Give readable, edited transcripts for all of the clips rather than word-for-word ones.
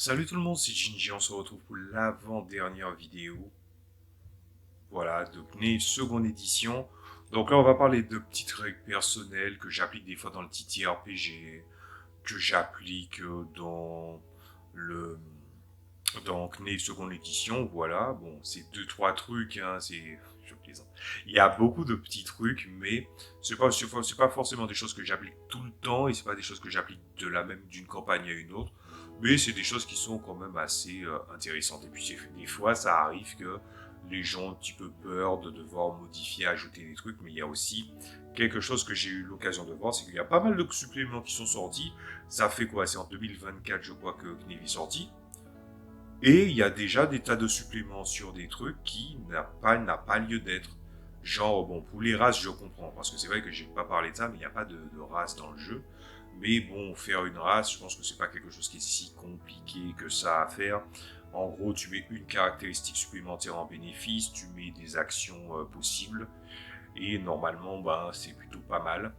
Salut tout le monde, c'est Shinji, on se retrouve pour l'avant-dernière vidéo. Voilà, de CNEF seconde édition. Donc là, on va parler de petites règles personnelles que j'applique des fois dans le TTRPG, que j'applique le dans CNEF seconde édition. Voilà, bon, c'est deux trois trucs, hein, je plaisante. Il y a beaucoup de petits trucs, mais c'est pas forcément des choses que j'applique tout le temps et c'est pas des choses que j'applique d'une campagne à une autre. Mais c'est des choses qui sont quand même assez intéressantes. Et puis des fois, ça arrive que les gens ont un petit peu peur de devoir modifier, ajouter des trucs, mais il y a aussi quelque chose que j'ai eu l'occasion de voir, c'est qu'il y a pas mal de suppléments qui sont sortis. Ça fait quoi? C'est en 2024, je crois, que Kniv est sorti. Et il y a déjà des tas de suppléments sur des trucs qui n'a pas lieu d'être. Genre, bon, pour les races, je comprends, parce que c'est vrai que j'ai pas parlé de ça, mais il n'y a pas de race dans le jeu. Mais bon, faire une race, je pense que c'est pas quelque chose qui est si compliqué que ça à faire. En gros, tu mets une caractéristique supplémentaire en bénéfice, tu mets des actions possibles, et normalement, ben, c'est plutôt pas mal.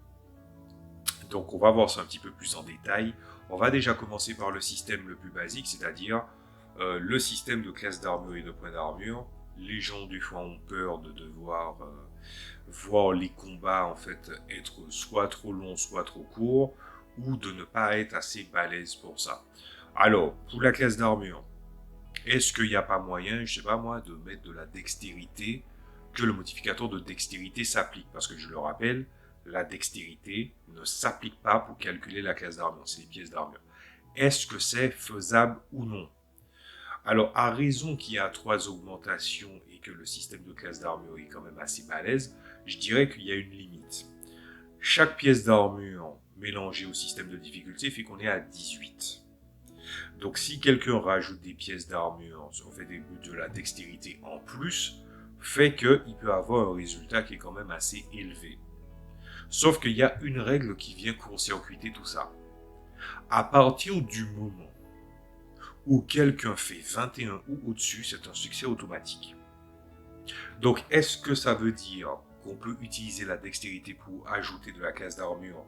Donc on va voir ça un petit peu plus en détail. On va déjà commencer par le système le plus basique, c'est-à-dire le système de classe d'armure et de points d'armure. Les gens du fois ont peur de devoir voir les combats en fait être soit trop longs, soit trop courts, ou de ne pas être assez balèze pour ça. Alors, pour la classe d'armure, est-ce qu'il n'y a pas moyen, je sais pas moi, de mettre de la dextérité, que le modificateur de dextérité s'applique? Parce que je le rappelle, la dextérité ne s'applique pas pour calculer la classe d'armure, c'est les pièces d'armure. Est-ce que c'est faisable ou non? Alors, à raison qu'il y a 3 augmentations et que le système de classe d'armure est quand même assez balèze, je dirais qu'il y a une limite. Chaque pièce d'armure mélangée au système de difficulté fait qu'on est à 18. Donc si quelqu'un rajoute des pièces d'armure, on fait de la dextérité en plus, fait qu'il peut avoir un résultat qui est quand même assez élevé. Sauf qu'il y a une règle qui vient court-circuiter tout ça. À partir du moment où quelqu'un fait 21 ou au-dessus, c'est un succès automatique. Donc est-ce que ça veut dire qu'on peut utiliser la dextérité pour ajouter de la classe d'armure,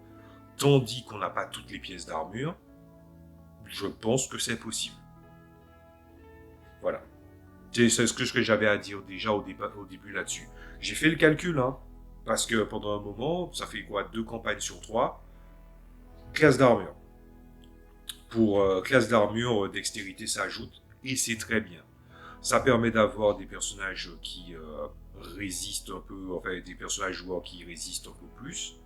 tandis qu'on n'a pas toutes les pièces d'armure? Je pense que c'est possible. Voilà. C'est ce que j'avais à dire déjà au début là-dessus. J'ai fait le calcul, hein, parce que pendant un moment, ça fait quoi, 2 campagnes sur 3, classe d'armure. Pour classe d'armure, dextérité s'ajoute, et c'est très bien. Ça permet d'avoir des personnages qui résistent un peu, enfin des personnages joueurs qui résistent un peu plus.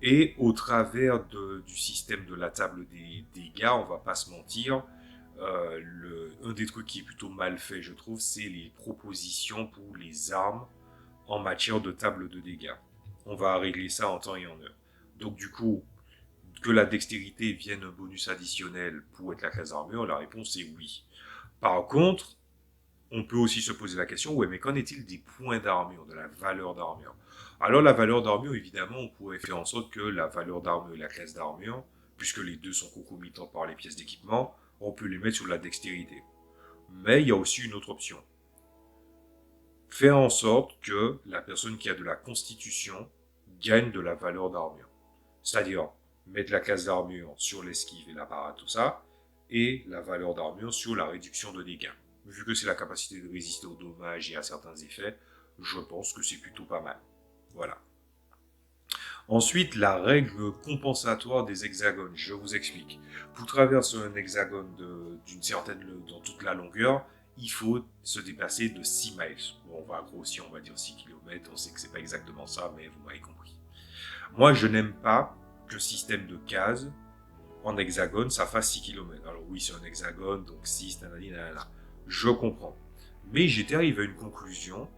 Et au travers du système de la table des dégâts, on va pas se mentir, un des trucs qui est plutôt mal fait, je trouve, c'est les propositions pour les armes en matière de table de dégâts. On va régler ça en temps et en heure. Donc du coup, que la dextérité vienne un bonus additionnel pour être la classe d'armure, la réponse est oui. Par contre, on peut aussi se poser la question, ouais, mais qu'en est-il des points d'armure, de la valeur d'armure? Alors la valeur d'armure, évidemment, on pourrait faire en sorte que la valeur d'armure et la classe d'armure, puisque les deux sont concomitants par les pièces d'équipement, on peut les mettre sur la dextérité. Mais il y a aussi une autre option. Faire en sorte que la personne qui a de la constitution gagne de la valeur d'armure. C'est-à-dire mettre la classe d'armure sur l'esquive et la parade, tout ça, et la valeur d'armure sur la réduction de dégâts. Vu que c'est la capacité de résister aux dommages et à certains effets, je pense que c'est plutôt pas mal. Voilà. Ensuite, la règle compensatoire des hexagones. Je vous explique. Pour traverser un hexagone dans toute la longueur, il faut se déplacer de 6 miles. Bon, on va grossir, on va dire 6 km. On sait que c'est pas exactement ça, mais vous m'avez compris. Moi, je n'aime pas que le système de cases en hexagone, ça fasse 6 km. Alors oui, c'est un hexagone, donc 6, nanani, nanana. Je comprends. Mais j'étais arrivé à une conclusion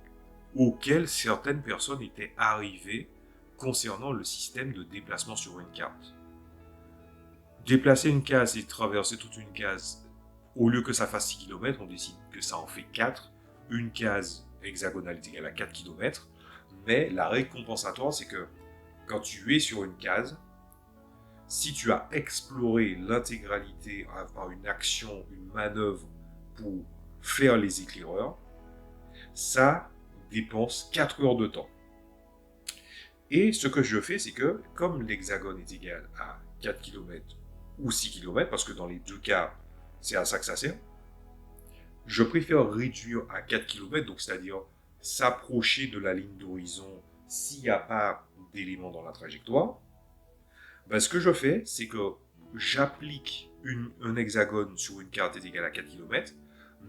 auquel certaines personnes étaient arrivées concernant le système de déplacement sur une carte. Déplacer une case et traverser toute une case, au lieu que ça fasse 6 km, on décide que ça en fait 4. Une case hexagonale est égale à 4 km. Mais la règle compensatoire, c'est que quand tu es sur une case, si tu as exploré l'intégralité par une action, une manœuvre pour faire les éclaireurs, ça dépense 4 heures de temps. Et ce que je fais, c'est que, comme l'hexagone est égal à 4 km ou 6 km, parce que dans les deux cas, c'est à ça que ça sert. Je préfère réduire à 4 km, donc c'est-à-dire s'approcher de la ligne d'horizon s'il n'y a pas d'éléments dans la trajectoire. Ben, ce que je fais, c'est que j'applique un hexagone sur une carte est égal à 4 km,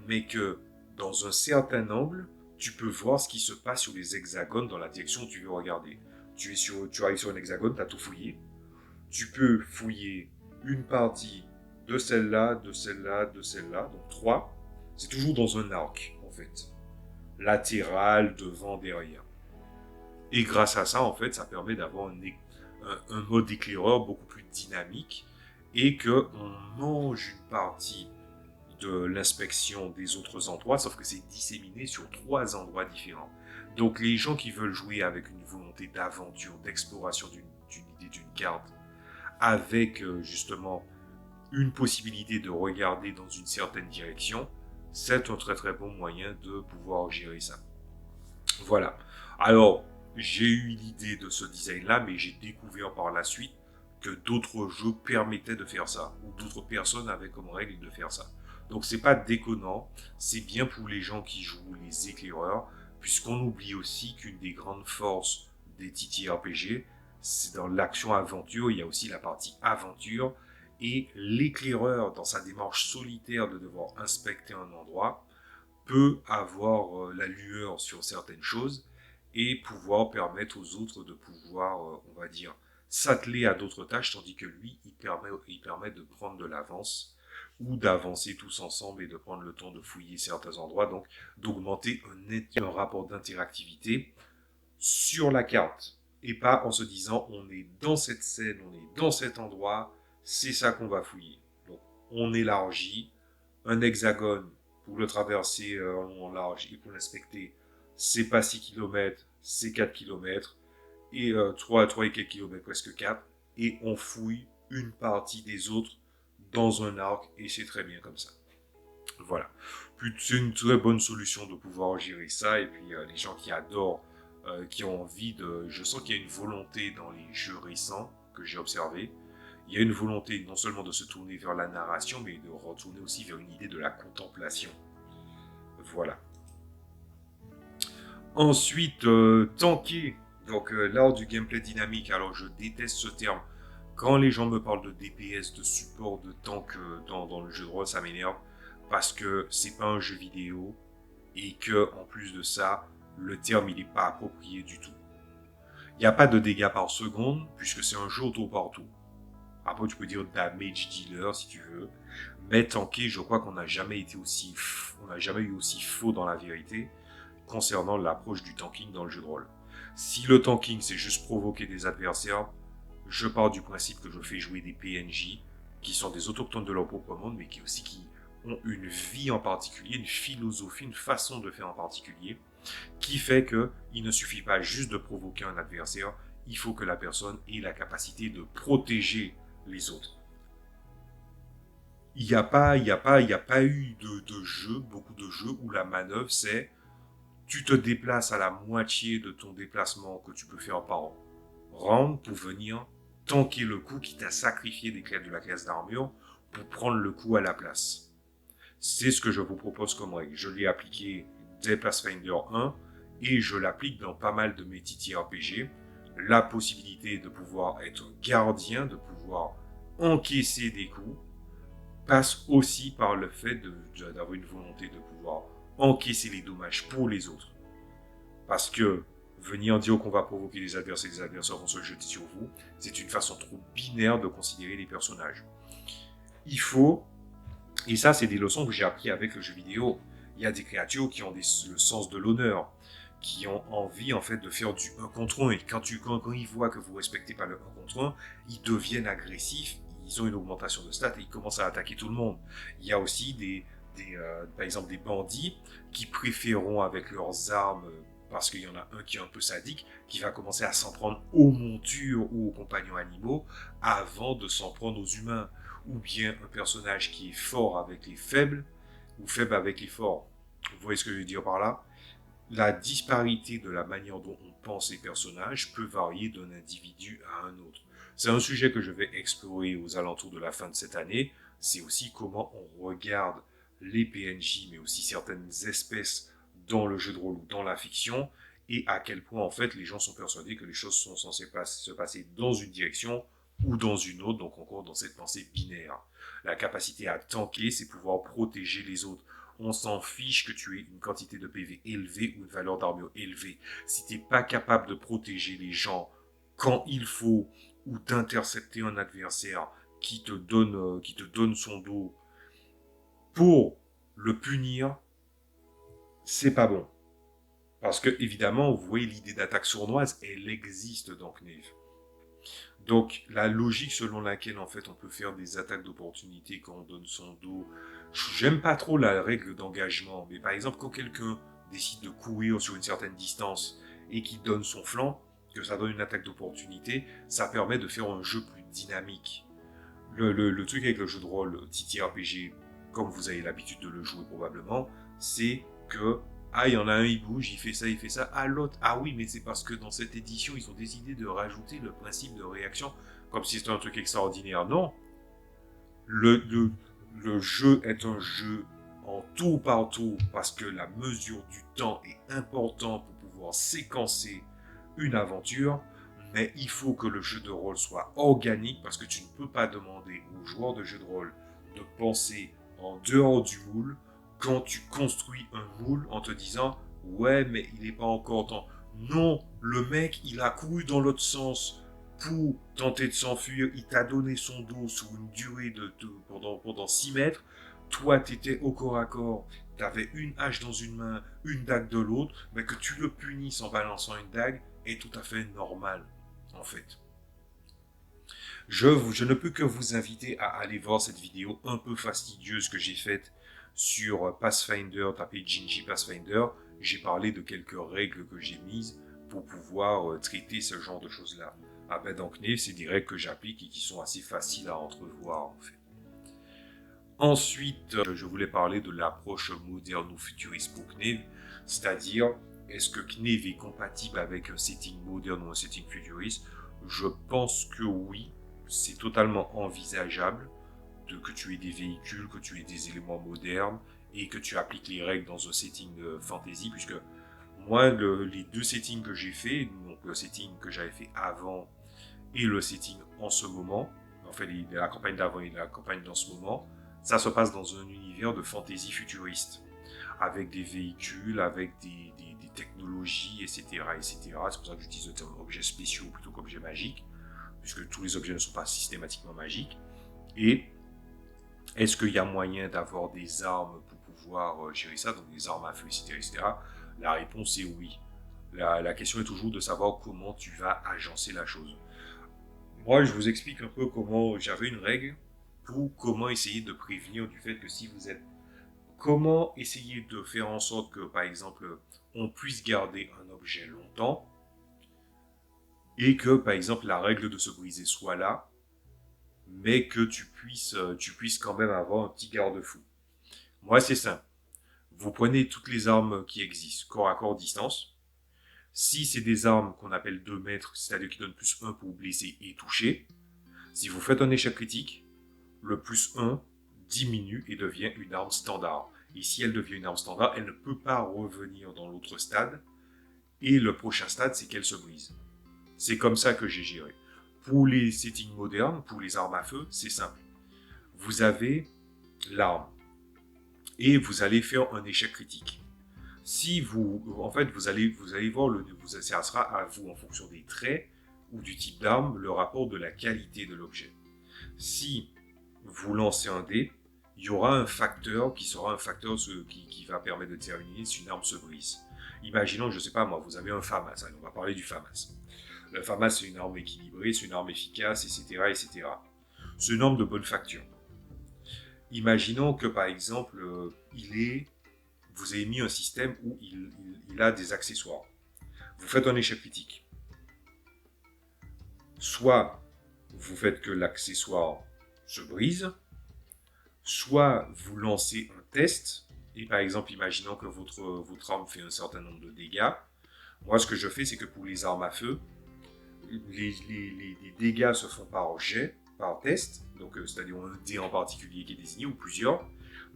mais que dans un certain angle, tu peux voir ce qui se passe sur les hexagones dans la direction où tu veux regarder. Tu arrives sur un hexagone, tu as tout fouillé. Tu peux fouiller une partie de celle-là, de celle-là, de celle-là, donc 3. C'est toujours dans un arc, en fait. Latéral, devant, derrière. Et grâce à ça, en fait, ça permet d'avoir un mode éclaireur beaucoup plus dynamique et qu'on mange une partie de l'inspection des autres endroits, sauf que c'est disséminé sur 3 endroits différents. Donc les gens qui veulent jouer avec une volonté d'aventure, d'exploration d'une idée d'une carte, avec justement une possibilité de regarder dans une certaine direction, c'est un très très bon moyen de pouvoir gérer ça. Voilà. Alors, j'ai eu l'idée de ce design-là, mais j'ai découvert par la suite que d'autres jeux permettaient de faire ça, ou d'autres personnes avaient comme règle de faire ça. Donc c'est pas déconnant, c'est bien pour les gens qui jouent les éclaireurs, puisqu'on oublie aussi qu'une des grandes forces des TTRPG, c'est dans l'action aventure, il y a aussi la partie aventure, et l'éclaireur, dans sa démarche solitaire de devoir inspecter un endroit, peut avoir la lueur sur certaines choses et pouvoir permettre aux autres de pouvoir, on va dire, s'atteler à d'autres tâches, tandis que lui, il permet de prendre de l'avance ou d'avancer tous ensemble et de prendre le temps de fouiller certains endroits, donc d'augmenter un rapport d'interactivité sur la carte et pas en se disant on est dans cette scène, on est dans cet endroit, c'est ça qu'on va fouiller. Donc on élargit un hexagone pour le traverser en long en large et pour l'inspecter, c'est pas 6 km, c'est 4 km et 3 et quelques kilomètres, presque 4, et on fouille une partie des autres dans un arc et c'est très bien comme ça. Voilà. Puis c'est une très bonne solution de pouvoir gérer ça et puis les gens qui adorent qui ont envie de... Je sens qu'il y a une volonté dans les jeux récents que j'ai observé. Il y a une volonté non seulement de se tourner vers la narration, mais de retourner aussi vers une idée de la contemplation. Voilà. Ensuite, tanker. Donc, l'art du gameplay dynamique. Alors, je déteste ce terme. Quand les gens me parlent de DPS, de support, de tank dans le jeu de rôle, ça m'énerve. Parce que c'est pas un jeu vidéo. Et que, en plus de ça, le terme, il n'est pas approprié du tout. Il n'y a pas de dégâts par seconde, puisque c'est un jeu au tour par tour. Après, tu peux dire damage dealer si tu veux. Mais tanker, je crois qu'on n'a jamais été aussi, on n'a jamais eu aussi faux dans la vérité concernant l'approche du tanking dans le jeu de rôle. Si le tanking, c'est juste provoquer des adversaires, je pars du principe que je fais jouer des PNJ qui sont des autochtones de leur propre monde, mais qui aussi qui ont une vie en particulier, une philosophie, une façon de faire en particulier, qui fait que il ne suffit pas juste de provoquer un adversaire, il faut que la personne ait la capacité de protéger les autres. Il n'y a pas eu de jeu, beaucoup de jeux où la manœuvre c'est tu te déplaces à la moitié de ton déplacement que tu peux faire par round pour venir tanker le coup qui t'a sacrifié de la classe d'armure pour prendre le coup à la place. C'est ce que je vous propose comme règle. Je l'ai appliqué dès Pathfinder 1 et je l'applique dans pas mal de mes TTRPG. La possibilité de pouvoir être gardien, de pouvoir encaisser des coups, passe aussi par le fait d'avoir une volonté de pouvoir encaisser les dommages pour les autres. Parce que venir dire qu'on va provoquer les adversaires vont se jeter sur vous, c'est une façon trop binaire de considérer les personnages. Il faut, et ça c'est des leçons que j'ai appris avec le jeu vidéo, il y a des créatures qui ont le sens de l'honneur, qui ont envie en fait de faire du 1 contre 1, et quand ils voient que vous ne respectez pas le 1 contre 1, ils deviennent agressifs, ils ont une augmentation de stats et ils commencent à attaquer tout le monde. Il y a aussi par exemple des bandits qui préféreront avec leurs armes, parce qu'il y en a un qui est un peu sadique, qui va commencer à s'en prendre aux montures ou aux compagnons animaux avant de s'en prendre aux humains. Ou bien un personnage qui est fort avec les faibles ou faible avec les forts. Vous voyez ce que je veux dire par là? La disparité de la manière dont on pense les personnages peut varier d'un individu à un autre. C'est un sujet que je vais explorer aux alentours de la fin de cette année. c'est aussi comment on regarde les PNJ, mais aussi certaines espèces dans le jeu de rôle ou dans la fiction, et à quel point en fait les gens sont persuadés que les choses sont censées se passer dans une direction ou dans une autre, donc encore dans cette pensée binaire. La capacité à tanker, c'est pouvoir protéger les autres. On s'en fiche que tu aies une quantité de PV élevée ou une valeur d'armure élevée. Si tu n'es pas capable de protéger les gens quand il faut, ou d'intercepter un adversaire qui te donne son dos pour le punir, c'est pas bon. Parce que, évidemment, vous voyez, l'idée d'attaque sournoise, elle existe dans Knave. Donc, la logique selon laquelle, en fait, on peut faire des attaques d'opportunité quand on donne son dos, j'aime pas trop la règle d'engagement, mais par exemple, quand quelqu'un décide de courir sur une certaine distance et qu'il donne son flanc, que ça donne une attaque d'opportunité, ça permet de faire un jeu plus dynamique. Le truc avec le jeu de rôle TTRPG, comme vous avez l'habitude de le jouer probablement, c'est que ah, il y en a un, il bouge, il fait ça. Ah, l'autre, ah oui, mais c'est parce que dans cette édition, ils ont décidé de rajouter le principe de réaction, comme si c'était un truc extraordinaire. Non, le, le, le jeu est un jeu en tour par tour, parce que la mesure du temps est importante pour pouvoir séquencer une aventure, mais il faut que le jeu de rôle soit organique, parce que tu ne peux pas demander aux joueurs de jeu de rôle de penser en dehors du moule, quand tu construis un moule en te disant ouais mais il n'est pas encore temps. Non, le mec il a couru dans l'autre sens pour tenter de s'enfuir, il t'a donné son dos sur une durée pendant 6 mètres, toi t'étais au corps à corps, t'avais une hache dans une main, une dague de l'autre, mais que tu le punisses en balançant une dague est tout à fait normal en fait. Je ne peux que vous inviter à aller voir cette vidéo un peu fastidieuse que j'ai faite sur Pathfinder, tapez Gingy Pathfinder. J'ai parlé de quelques règles que j'ai mises pour pouvoir traiter ce genre de choses-là. Ah ben donc, c'est des règles que j'applique et qui sont assez faciles à entrevoir en fait. Ensuite, je voulais parler de l'approche moderne ou futuriste pour Knave, c'est-à-dire, est-ce que Knave est compatible avec un setting moderne ou un setting futuriste? Je pense que oui, c'est totalement envisageable que tu aies des véhicules, que tu aies des éléments modernes et que tu appliques les règles dans un setting fantasy, puisque moi, les deux settings que j'ai fait, donc le setting que j'avais fait avant et le setting en ce moment, en fait la campagne d'avant et la campagne dans ce moment, ça se passe dans un univers de fantasy futuriste, avec des véhicules, avec des technologies, etc., etc. C'est pour ça que j'utilise le terme objets spéciaux plutôt qu'objets magiques, puisque tous les objets ne sont pas systématiquement magiques. Et est-ce qu'il y a moyen d'avoir des armes pour pouvoir gérer ça, donc des armes à feu, etc., etc. La réponse est oui. La question est toujours de savoir comment tu vas agencer la chose. Moi, je vous explique un peu comment j'avais une règle pour comment essayer de prévenir du fait que si vous êtes... Comment essayer de faire en sorte que, par exemple, on puisse garder un objet longtemps et que, par exemple, la règle de se briser soit là, mais que tu puisses quand même avoir un petit garde-fou. Moi, c'est simple. Vous prenez toutes les armes qui existent, corps à corps, distance. Si c'est des armes qu'on appelle 2 mètres, c'est-à-dire qui donnent plus 1 pour blesser et toucher, si vous faites un échec critique, le plus 1 diminue et devient une arme standard. Et si elle devient une arme standard, elle ne peut pas revenir dans l'autre stade. Et le prochain stade, c'est qu'elle se brise. C'est comme ça que j'ai géré. Pour les settings modernes, pour les armes à feu, c'est simple. Vous avez l'arme et vous allez faire un échec critique. Si vous, en fait, vous allez voir, ça sera à vous, en fonction des traits ou du type d'arme, le rapport de la qualité de l'objet. Si vous lancez un dé, il y aura un facteur qui sera un facteur qui va permettre de déterminer si une arme se brise. Imaginons, je ne sais pas moi, vous avez un FAMAS, allez, on va parler du FAMAS. Le FAMAS, c'est une arme équilibrée, c'est une arme efficace, etc., etc. C'est une arme de bonne facture. Imaginons que, par exemple, vous avez mis un système où il a des accessoires. Vous faites un échec critique. Soit vous faites que l'accessoire se brise, soit vous lancez un test, et par exemple, imaginons que votre arme fait un certain nombre de dégâts. Moi, ce que je fais, c'est que pour les armes à feu, les dégâts se font par jet, par test, donc c'est-à-dire un dé en particulier qui est désigné, ou plusieurs,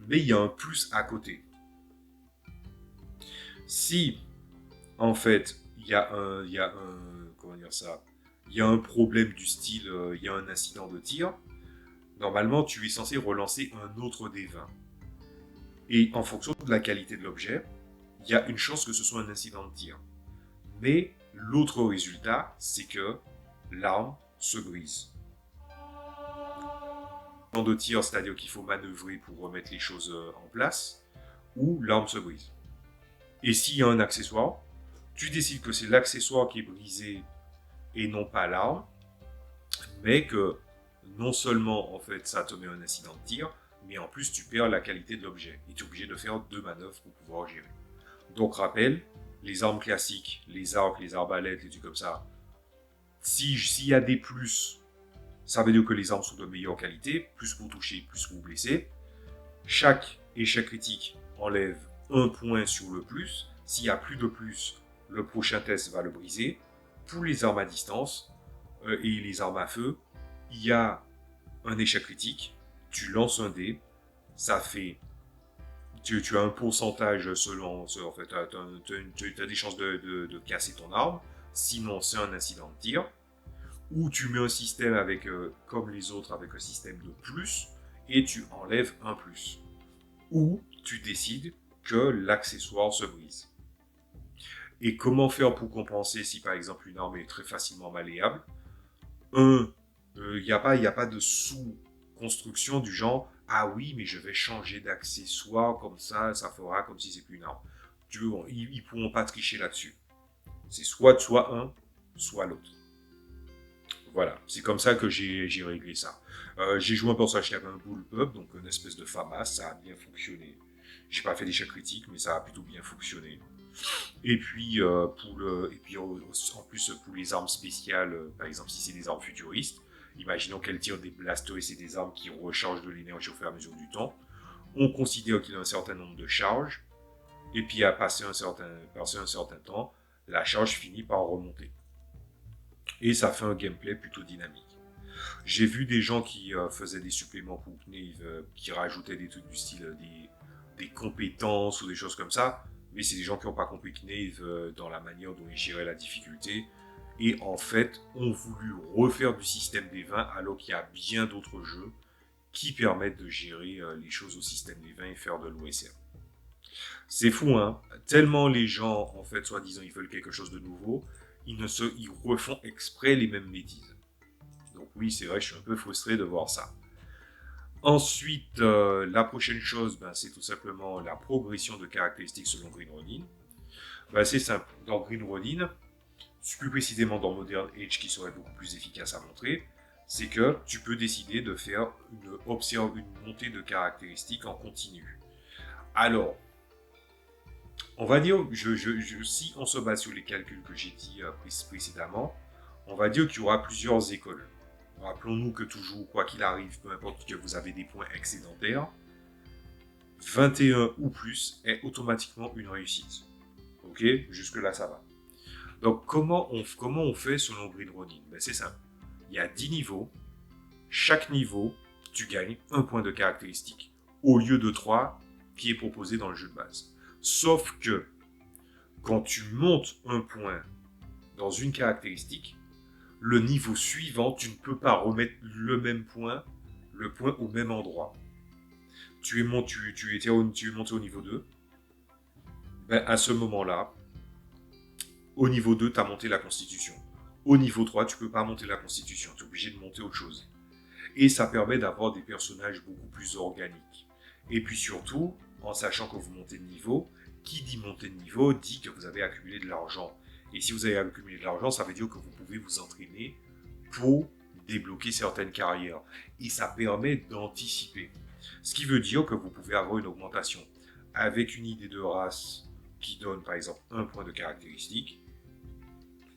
mais il y a un plus à côté. Si, en fait, comment dire ça, il y a un problème du style, il y a un incident de tir, normalement, tu es censé relancer un autre dé 20. Et en fonction de la qualité de l'objet, il y a une chance que ce soit un incident de tir. Mais l'autre résultat, c'est que l'arme se brise. De tir, c'est-à-dire qu'il faut manœuvrer pour remettre les choses en place, ou l'arme se brise. Et s'il y a un accessoire, tu décides que c'est l'accessoire qui est brisé et non pas l'arme, mais que non seulement en fait ça te met un incident de tir, mais en plus tu perds la qualité de l'objet et tu es obligé de faire 2 manœuvres pour pouvoir gérer. Donc rappel, les armes classiques, les arcs, les arbalètes, les trucs comme ça, s'il y a des plus, ça veut dire que les armes sont de meilleure qualité, plus pour toucher, plus pour blesser. Chaque échec critique enlève un point sur le plus. S'il y a plus de plus, le prochain test va le briser. Pour les armes à distance et les armes à feu, il y a un échec critique. Tu lances un dé, ça fait... Tu as un pourcentage selon... En fait, tu as des chances de casser ton arme. Sinon, c'est un incident de tir. Ou tu mets un système avec, comme les autres, avec un système de plus, et tu enlèves un plus. Ou tu décides que l'accessoire se brise. Et comment faire pour compenser si par exemple une arme est très facilement malléable? Il n'y a pas de sous-construction du genre ah oui, mais je vais changer d'accessoire comme ça fera comme si c'est plus une arme. Ils pourront pas tricher là-dessus. C'est soit un, soit l'autre. Voilà, c'est comme ça que j'ai réglé ça. J'ai joué un personnage qui avait un bullpup, donc une espèce de FAMAS, ça a bien fonctionné. J'ai pas fait d'échec critique, mais ça a plutôt bien fonctionné. Et puis, en plus, pour les armes spéciales, par exemple, si c'est des armes futuristes, imaginons qu'elles tirent des blasters et c'est des armes qui rechargent de l'énergie au fur et à mesure du temps. On considère qu'il y a un certain nombre de charges, et puis à passer un certain temps, la charge finit par remonter. Et ça fait un gameplay plutôt dynamique. J'ai vu des gens qui faisaient des suppléments pour Knave, qui rajoutaient des trucs du style des compétences ou des choses comme ça, mais c'est des gens qui n'ont pas compris Knave dans la manière dont ils géraient la difficulté, et en fait ont voulu refaire du système des 20 alors qu'il y a bien d'autres jeux qui permettent de gérer les choses au système des 20 et faire de l'OSR. C'est fou, hein. Tellement les gens, en fait, soi-disant, ils veulent quelque chose de nouveau, ils refont exprès les mêmes bêtises. Donc oui, c'est vrai, je suis un peu frustré de voir ça. Ensuite, la prochaine chose, c'est tout simplement la progression de caractéristiques selon Green Ronin. C'est simple. Dans Green Ronin, plus précisément dans Modern Age, qui serait beaucoup plus efficace à montrer, c'est que tu peux décider de faire une montée de caractéristiques en continu. Alors, on va dire, si on se base sur les calculs que j'ai dit précédemment, on va dire qu'il y aura plusieurs écoles. Rappelons-nous que toujours, quoi qu'il arrive, peu importe que vous avez des points excédentaires, 21 ou plus est automatiquement une réussite. Ok? Jusque-là, ça va. Donc, comment on fait selon Green Ronin? C'est simple. Il y a 10 niveaux. Chaque niveau, tu gagnes un point de caractéristique, au lieu de 3 qui est proposé dans le jeu de base. Sauf que, quand tu montes un point dans une caractéristique, le niveau suivant, tu ne peux pas remettre le point au même endroit. Tu es monté au niveau 2. À ce moment-là, au niveau 2, tu as monté la constitution. Au niveau 3, tu ne peux pas monter la constitution. Tu es obligé de monter autre chose. Et ça permet d'avoir des personnages beaucoup plus organiques. Et puis surtout, en sachant que vous montez de niveau, qui dit monter de niveau dit que vous avez accumulé de l'argent. Et si vous avez accumulé de l'argent, ça veut dire que vous pouvez vous entraîner pour débloquer certaines carrières. Et ça permet d'anticiper. Ce qui veut dire que vous pouvez avoir une augmentation avec une idée de race qui donne par exemple un point de caractéristique.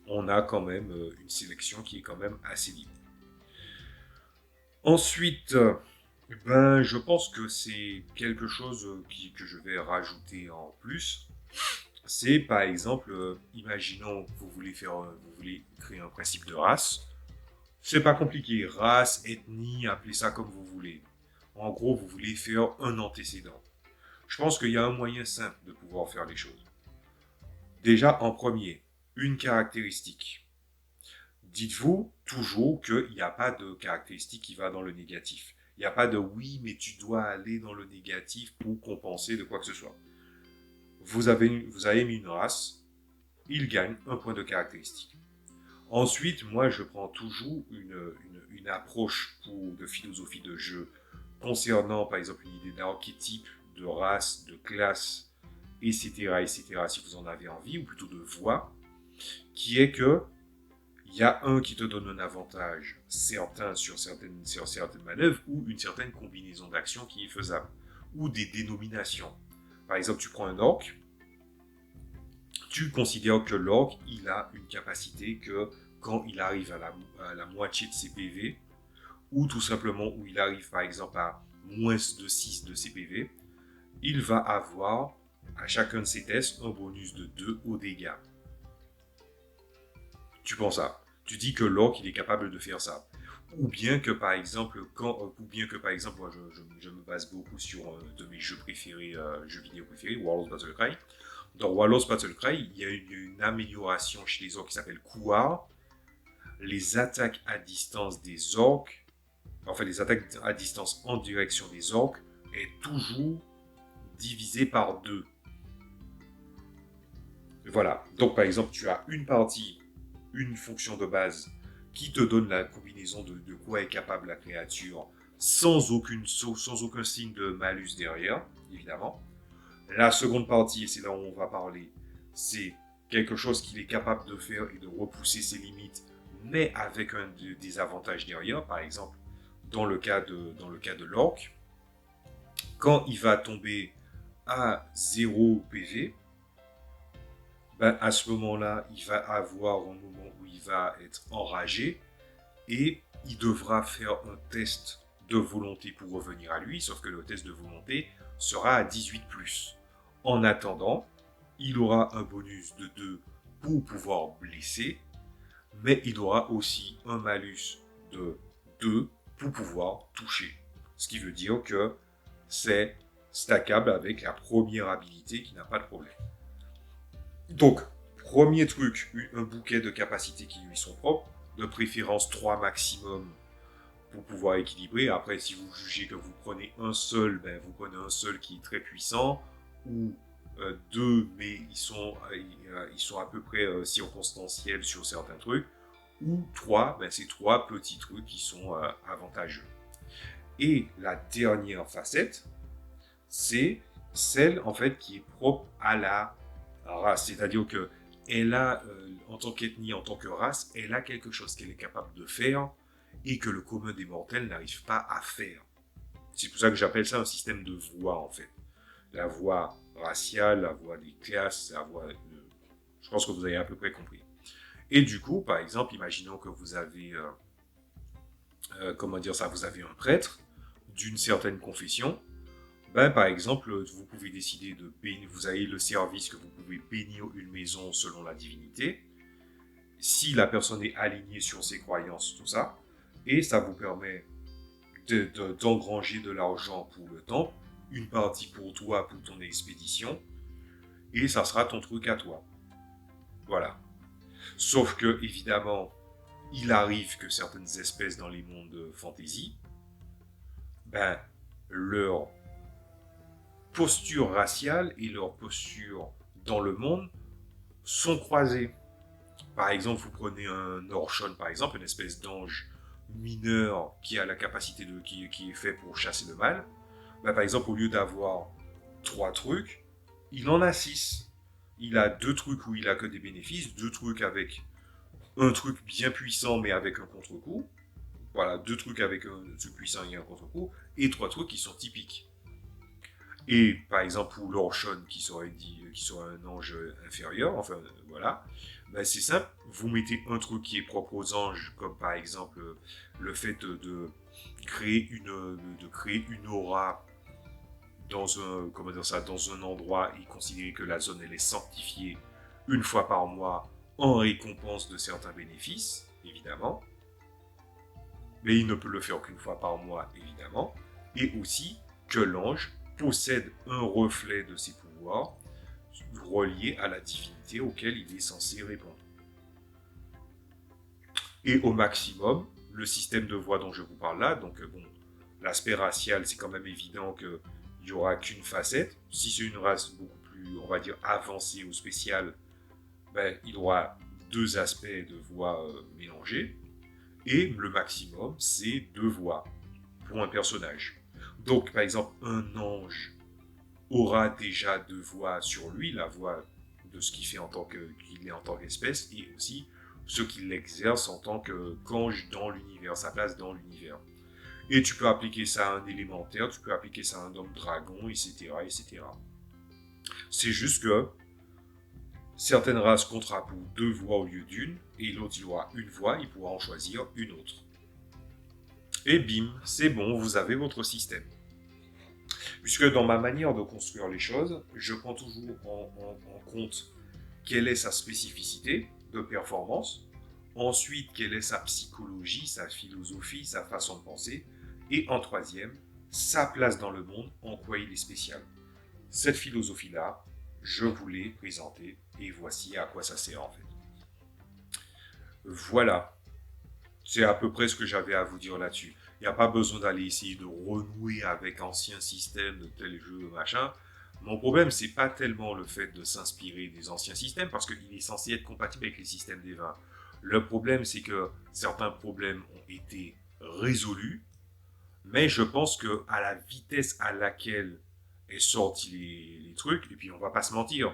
On a quand même une sélection qui est quand même assez libre. Ensuite, je pense que c'est quelque chose que je vais rajouter en plus. C'est par exemple, imaginons que vous voulez créer un principe de race. C'est pas compliqué, race, ethnie, appelez ça comme vous voulez. En gros, vous voulez faire un antécédent. Je pense qu'il y a un moyen simple de pouvoir faire les choses. Déjà, en premier, une caractéristique. Dites-vous toujours qu'il n'y a pas de caractéristique qui va dans le négatif. Il n'y a pas de oui, mais tu dois aller dans le négatif pour compenser de quoi que ce soit. Vous avez mis une race, il gagne un point de caractéristique. Ensuite, moi, je prends toujours une approche de philosophie de jeu concernant, par exemple, une idée d'archétype, de race, de classe, etc., etc., si vous en avez envie, ou plutôt de voix, qui est que il y a un qui te donne un avantage certain sur certaines manœuvres ou une certaine combinaison d'actions qui est faisable, ou des dénominations. Par exemple, tu prends un orc, tu considères que l'orc, il a une capacité que quand il arrive à la moitié de ses PV, ou tout simplement où il arrive par exemple à moins de 6 de ses PV, il va avoir à chacun de ses tests un bonus de 2 aux dégâts. Tu penses ça? Tu dis que l'orc il est capable de faire ça. Ou bien que par exemple, moi je me base beaucoup sur de mes jeux préférés, jeux vidéo préférés, Warlords Battlecry. Dans Warlords Battlecry, il y a une amélioration chez les orcs qui s'appelle Couard. Les attaques à distance des orcs, enfin les attaques à distance en direction des orcs, est toujours divisé par 2. Voilà. Donc par exemple, tu as une partie, une fonction de base qui te donne la combinaison de quoi est capable la créature sans aucun signe de malus derrière, évidemment. La seconde partie, et c'est là où on va parler, c'est quelque chose qu'il est capable de faire et de repousser ses limites, mais avec des avantages derrière. Par exemple, dans le cas de l'orc, quand il va tomber à 0 PV, ben à ce moment-là, il va avoir un moment où il va être enragé et il devra faire un test de volonté pour revenir à lui, sauf que le test de volonté sera à 18+. En attendant, il aura un bonus de 2 pour pouvoir blesser, mais il aura aussi un malus de 2 pour pouvoir toucher. Ce qui veut dire que c'est stackable avec la première habilité qui n'a pas de problème. Donc, premier truc, un bouquet de capacités qui lui sont propres, de préférence 3 maximum pour pouvoir équilibrer. Après, si vous jugez que vous prenez un seul, ben, vous prenez un seul qui est très puissant, ou 2, mais ils sont à peu près circonstanciels sur certains trucs, ou 3, ben, c'est 3 petits trucs qui sont avantageux. Et la dernière facette, c'est celle en fait qui est propre à la race, c'est-à-dire que elle a, en tant qu'ethnie, en tant que race, elle a quelque chose qu'elle est capable de faire et que le commun des mortels n'arrive pas à faire. C'est pour ça que j'appelle ça un système de voix en fait. La voix raciale, la voix des classes, la voix je pense que vous avez à peu près compris. Et du coup, par exemple, imaginons que vous avez, vous avez un prêtre d'une certaine confession. Ben, par exemple, vous pouvez décider de bénir, vous avez le service que vous pouvez bénir une maison selon la divinité, si la personne est alignée sur ses croyances, tout ça, et ça vous permet d'engranger de l'argent pour le temple, une partie pour toi, pour ton expédition, et ça sera ton truc à toi. Voilà. Sauf que, évidemment, il arrive que certaines espèces dans les mondes fantasy, ben, leur posture raciale et leur posture dans le monde sont croisées. Par exemple, vous prenez un Orshon, par exemple, une espèce d'ange mineur qui a la capacité qui est fait pour chasser le mal. Ben, par exemple, au lieu d'avoir 3 trucs, il en a 6. Il a 2 trucs où il a que des bénéfices, 2 trucs avec un truc bien puissant mais avec un contre-coup. Voilà, 2 trucs avec un truc puissant et un contre-coup, et 3 trucs qui sont typiques. Et par exemple, pour l'Orshon, qui serait un ange inférieur, enfin voilà, ben, c'est simple, vous mettez un truc qui est propre aux anges, comme par exemple le fait de créer une aura dans dans un endroit et considérer que la zone elle est sanctifiée une fois par mois en récompense de certains bénéfices, évidemment. mais il ne peut le faire qu'une fois par mois, évidemment, et aussi que l'ange possède un reflet de ses pouvoirs relié à la divinité auquel il est censé répondre. Et au maximum, le système de voix dont je vous parle là, donc bon, l'aspect racial, c'est quand même évident qu'il n'y aura qu'une facette. Si c'est une race beaucoup plus, on va dire, avancée ou spéciale, ben, il aura deux aspects de voix mélangés. Et le maximum, c'est deux voix pour un personnage. Donc, par exemple, un ange aura déjà deux voix sur lui, la voix de ce qu'il fait en tant qu'il est en tant qu'espèce, et aussi ce qu'il exerce en tant qu'ange dans l'univers, sa place dans l'univers. Et tu peux appliquer ça à un élémentaire, tu peux appliquer ça à un homme dragon, etc., etc. C'est juste que certaines races compteront pour deux voix au lieu d'une, et l'autre il aura une voix, il pourra en choisir une autre. Et bim, c'est bon, vous avez votre système. Puisque dans ma manière de construire les choses, je prends toujours en compte quelle est sa spécificité de performance, ensuite quelle est sa psychologie, sa philosophie, sa façon de penser, et en troisième, sa place dans le monde, en quoi il est spécial. Cette philosophie-là, je vous l'ai présentée, et voici à quoi ça sert en fait. Voilà, c'est à peu près ce que j'avais à vous dire là-dessus. Il n'y a pas besoin d'aller essayer de renouer avec anciens systèmes de tel jeu, machin. Mon problème, c'est pas tellement le fait de s'inspirer des anciens systèmes, parce qu'il est censé être compatible avec les systèmes des 20. Le problème, c'est que certains problèmes ont été résolus, mais je pense que à la vitesse à laquelle est sorti les trucs, et puis on va pas se mentir,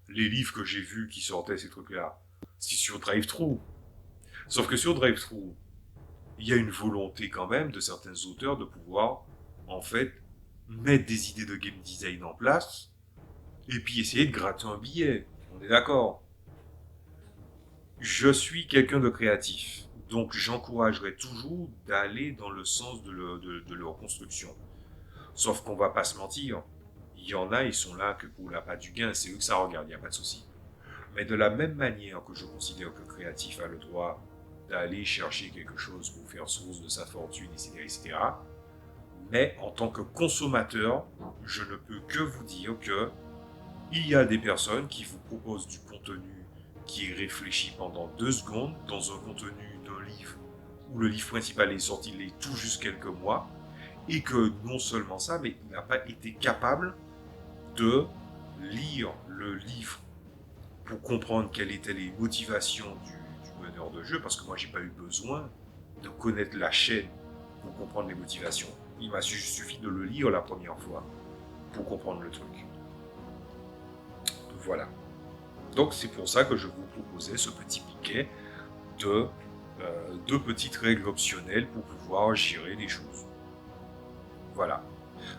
les livres que j'ai vus qui sortaient ces trucs-là, c'est sur DriveThru. Sauf que sur DriveThru, il y a une volonté quand même de certains auteurs de pouvoir, en fait, mettre des idées de game design en place et puis essayer de gratter un billet. On est d'accord. Je suis quelqu'un de créatif, donc j'encouragerais toujours d'aller dans le sens de leur construction. Sauf qu'on va pas se mentir, il y en a, ils sont là que pour la patte du gain, c'est eux que ça regarde, il n'y a pas de souci. Mais de la même manière que je considère que le créatif a le droit d'aller chercher quelque chose pour faire source de sa fortune, etc., etc., mais en tant que consommateur, je ne peux que vous dire que il y a des personnes qui vous proposent du contenu qui est réfléchi pendant 2 secondes dans un contenu d'un livre où le livre principal est sorti il y a tout juste quelques mois, et que non seulement ça, mais il n'a pas été capable de lire le livre pour comprendre quelles étaient les motivations du meneur de jeu, parce que moi j'ai pas eu besoin de connaître la chaîne pour comprendre les motivations. Il m'a suffi de le lire la première fois pour comprendre le truc. Voilà. Donc c'est pour ça que je vous proposais ce petit piquet de deux petites règles optionnelles pour pouvoir gérer les choses. Voilà.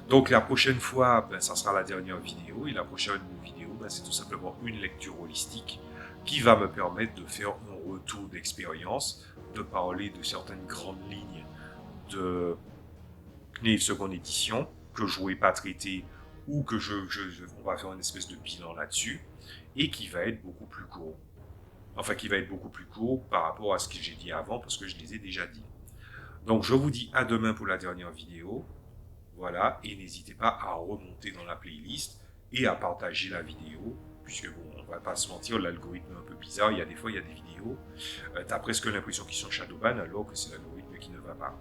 Donc la prochaine fois, ben, ça sera la dernière vidéo, et la prochaine vidéo, ben, c'est tout simplement une lecture holistique qui va me permettre de faire un retour d'expérience, de parler de certaines grandes lignes de Knave seconde édition que je n'aurais pas traité, ou que on va faire une espèce de bilan là-dessus, et qui va être beaucoup plus court. Enfin, qui va être beaucoup plus court par rapport à ce que j'ai dit avant, parce que je les ai déjà dit. Donc je vous dis à demain pour la dernière vidéo. Voilà, et n'hésitez pas à remonter dans la playlist et à partager la vidéo, puisque bon, on va pas se mentir, l'algorithme est un peu bizarre, il y a des fois, il y a des vidéos, t'as presque l'impression qu'ils sont shadowban, alors que c'est l'algorithme qui ne va pas.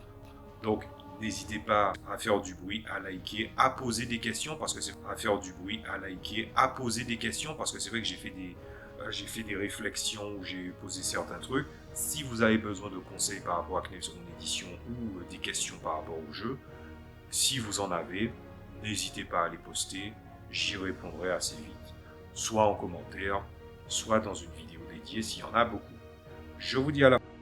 Donc, n'hésitez pas à faire du bruit, à liker, à poser des questions, parce que c'est à faire du bruit, à liker, à poser des questions, parce que c'est vrai que j'ai fait des réflexions où j'ai posé certains trucs. Si vous avez besoin de conseils par rapport à Knave seconde édition ou des questions par rapport au jeu, si vous en avez, n'hésitez pas à les poster, j'y répondrai assez vite, soit en commentaire, soit dans une vidéo dédiée s'il y en a beaucoup. Je vous dis à la prochaine.